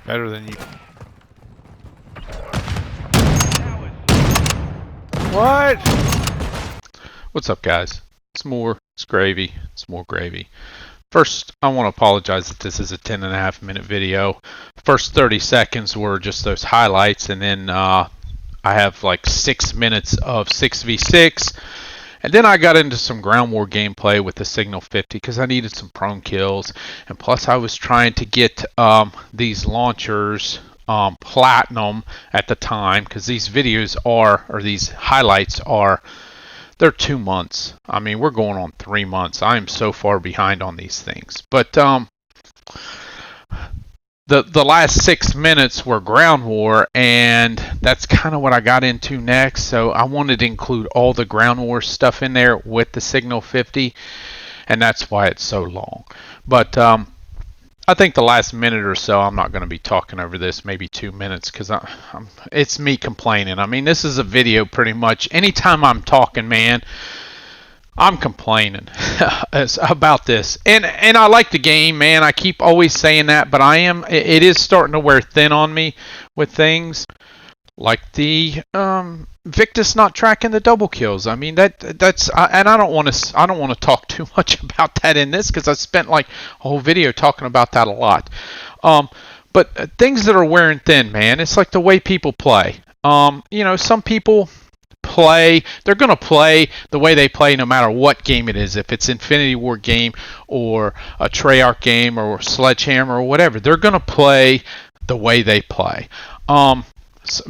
Better than you. What? What's up, guys? It's gravy. It's more gravy. First, I want to apologize that this is a 10.5-minute video. First 30 seconds were just those highlights, and then I have like 6 minutes of 6v6. And then I got into some ground war gameplay with the Signal 50 because I needed some prone kills. And plus I was trying to get these launchers platinum at the time, because these videos are, or these highlights are, they're 2 months. I mean, we're going on 3 months. I am so far behind on these things. But the last 6 minutes were ground war, and that's kind of what I got into next. So I wanted to include all the ground war stuff in there with the Signal 50, and that's why it's so long. But I think the last minute or so, I'm not going to be talking over this, maybe 2 minutes, because it's me complaining. I mean, this is a video pretty much. Anytime I'm talking, man, I'm complaining about this. And I like the game, man. I keep always saying that, but it is starting to wear thin on me with things like the Victus not tracking the double kills. I mean, that's and I don't want to talk too much about that in this, because I spent like a whole video talking about that a lot. But things that are wearing thin, man, it's like the way people play. You know, some people they're going to play the way they play no matter what game it is. If it's Infinity War game or a Treyarch game or Sledgehammer or whatever, they're going to play the way they play.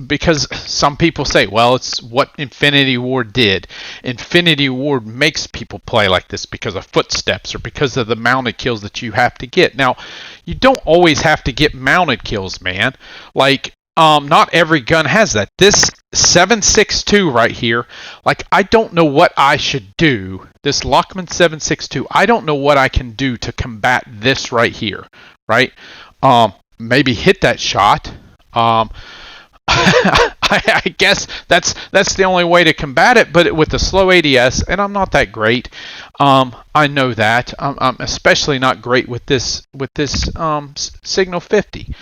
Because some people say, well, it's what Infinity War did. Infinity War makes people play like this because of footsteps or because of the mounted kills that you have to get. Now, you don't always have to get mounted kills, man. Like, not every gun has that. This 7.62 right here, like, I don't know what I should do. This Lockman 7.62, I don't know what I can do to combat this right here, right? Maybe hit that shot. I guess that's the only way to combat it, but with the slow ADS, and I'm not that great. I know that. I'm especially not great with this Signal 50.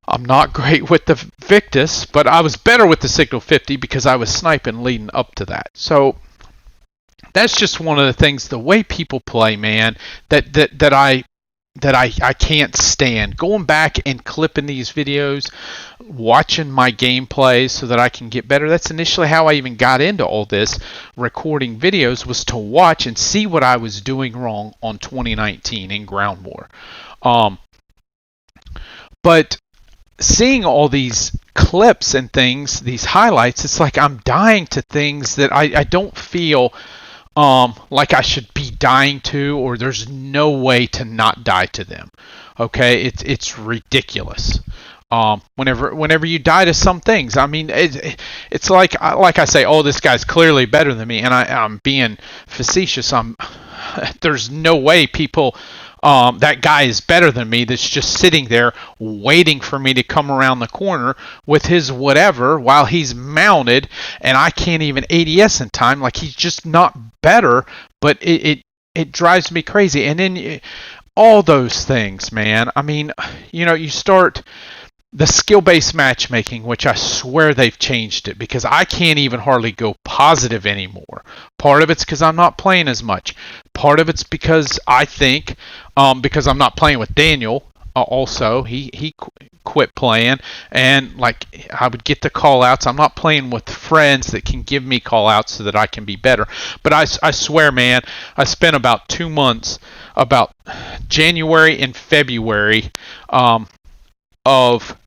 I'm not great with the Victus, but I was better with the Signal 50 because I was sniping leading up to that. So that's just one of the things, the way people play, man, that I can't stand. Going back and clipping these videos, watching my gameplays so that I can get better. That's initially how I even got into all this, recording videos, was to watch and see what I was doing wrong on 2019 in ground war. But seeing all these clips and things, these highlights, it's like I'm dying to things that I don't feel like I should be dying to, or there's no way to not die to them. Okay, it's ridiculous. Whenever you die to some things, I mean, it's like I say, oh, this guy's clearly better than me, and I'm being facetious. There's no way people. That guy is better than me, that's just sitting there waiting for me to come around the corner with his whatever while he's mounted, and I can't even ADS in time. Like, he's just not better, but it drives me crazy. And then all those things, man. I mean, you know, you start the skill-based matchmaking, which I swear they've changed it, because I can't even hardly go positive anymore. Part of it's because I'm not playing as much. Part of it's because I think, because I'm not playing with Daniel, also, he quit playing, and like, I would get the call-outs. I'm not playing with friends that can give me call-outs so that I can be better. But I swear, man, I spent about 2 months, about January and February, of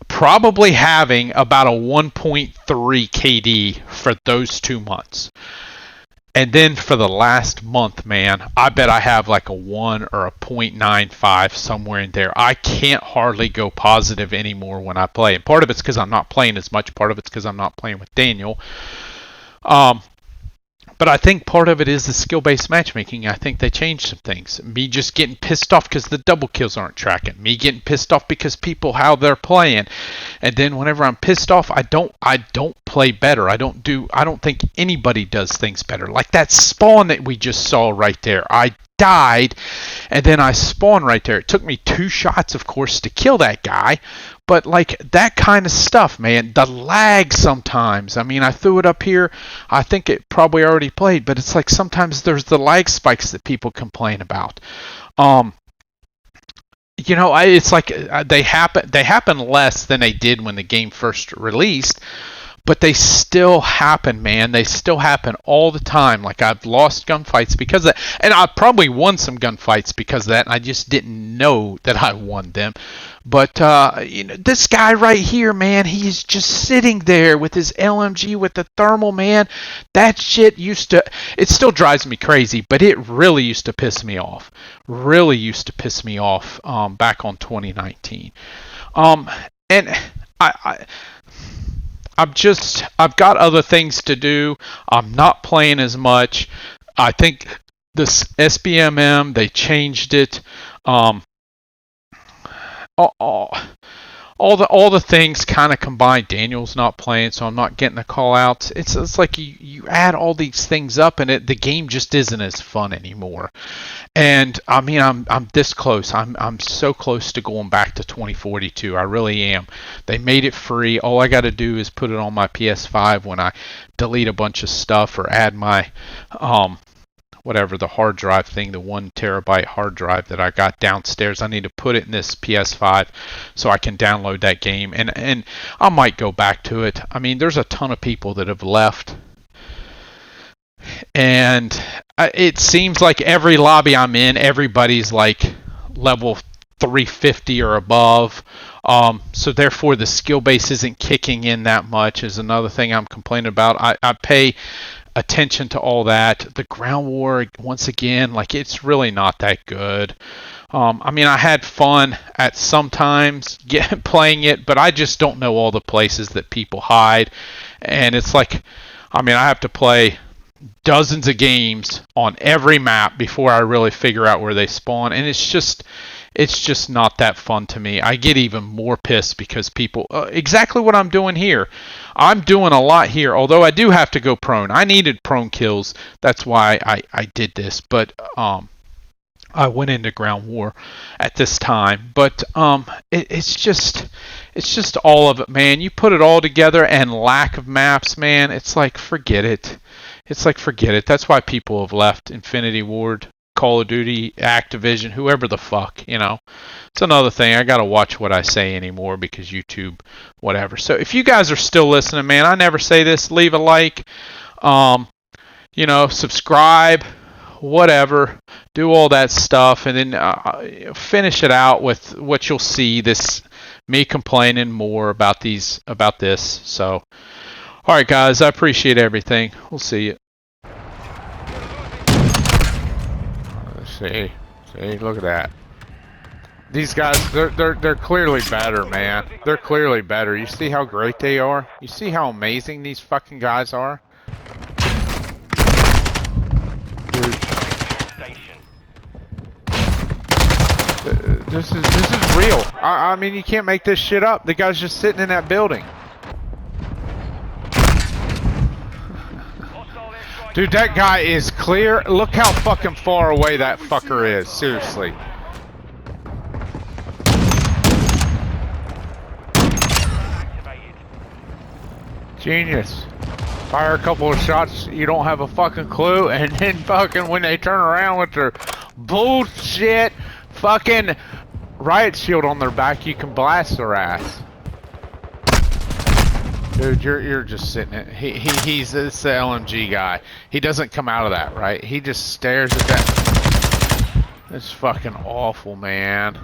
probably having about a 1.3 KD for those 2 months. And then for the last month, man, I bet I have like a 1 or a 0.95 somewhere in there. I can't hardly go positive anymore when I play. And part of it's because I'm not playing as much. Part of it's because I'm not playing with Daniel. But I think part of it is the skill-based matchmaking. I think they changed some things. Me just getting pissed off because the double kills aren't tracking. Me getting pissed off because people, how they're playing. And then whenever I'm pissed off, I don't play better. I don't think anybody does things better. Like that spawn that we just saw right there. I died, and then I spawned right there. It took me 2 shots, of course, to kill that guy. But like that kind of stuff, man, the lag sometimes. I mean, I threw it up here. I think it probably already played, but it's like sometimes there's the lag spikes that people complain about. You know, it's like they happen less than they did when the game first released, but they still happen, man. They still happen all the time. Like, I've lost gunfights because of that, and I probably won some gunfights because of that, and I just didn't know that I won them. But you know, this guy right here, man, he's just sitting there with his LMG with the thermal, man. That shit it still drives me crazy, but it really used to piss me off. Really used to piss me off back on 2019. And I've got other things to do. I'm not playing as much. I think this SBMM, they changed it. All the things kind of combined. Daniel's not playing, so I'm not getting the call outs. It's like you add all these things up, and the game just isn't as fun anymore. And I mean, I'm this close. I'm so close to going back to 2042. I really am. They made it free. All I got to do is put it on my PS5 when I delete a bunch of stuff or add my whatever the hard drive thing, the 1 terabyte hard drive that I got downstairs. I need to put it in this PS5 so I can download that game, and I might go back to it. I mean, there's a ton of people that have left, and it seems like every lobby I'm in, everybody's like level 350 or above. So therefore the skill base isn't kicking in that much is another thing I'm complaining about. I pay attention to all that. The ground war, once again, like, it's really not that good. I mean, I had fun at sometimes playing it, but I just don't know all the places that people hide. And it's like, I mean, I have to play dozens of games on every map before I really figure out where they spawn, and it's just not that fun to me. I get even more pissed because people, exactly what I'm doing here. I'm doing a lot here, although I do have to go prone. I needed prone kills. That's why I did this, but I went into ground war at this time. But it's just all of it, man. You put it all together, and lack of maps, man, it's like, forget it. It's like, forget it. That's why people have left Infinity Ward, Call of Duty, Activision, whoever the fuck, you know. It's another thing. I gotta watch what I say anymore because YouTube, whatever. So if you guys are still listening, man, I never say this. Leave a like, you know, subscribe, whatever. Do all that stuff, and then finish it out with what you'll see. Me complaining more about this. So, all right, guys, I appreciate everything. We'll see you. See, look at that. These guys, they're clearly better, man. They're clearly better. You see how great they are? You see how amazing these fucking guys are? Dude. This is real. I mean, you can't make this shit up. The guy's just sitting in that building. Dude, that guy is clear. Look how fucking far away that fucker is. Seriously. Genius. Fire a couple of shots, you don't have a fucking clue, and then fucking when they turn around with their bullshit fucking riot shield on their back, you can blast their ass. Dude, you're just sitting it. He's the LMG guy. He doesn't come out of that, right? He just stares at that. It's fucking awful, man.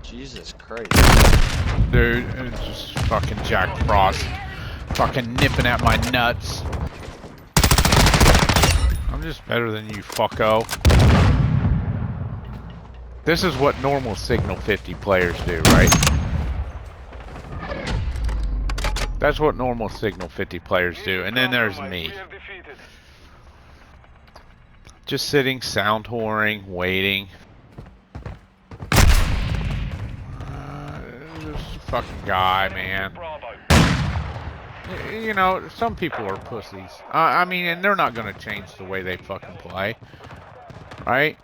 Jesus Christ. Dude, it's just fucking Jack Frost. Fucking nipping at my nuts. I'm just better than you, fucko. This is what normal Signal 50 players do, right? That's what normal Signal 50 players do. And then there's me. Just sitting, sound whoring, waiting. This fucking guy, man. You know, some people are pussies. I mean, and they're not gonna change the way they fucking play, right?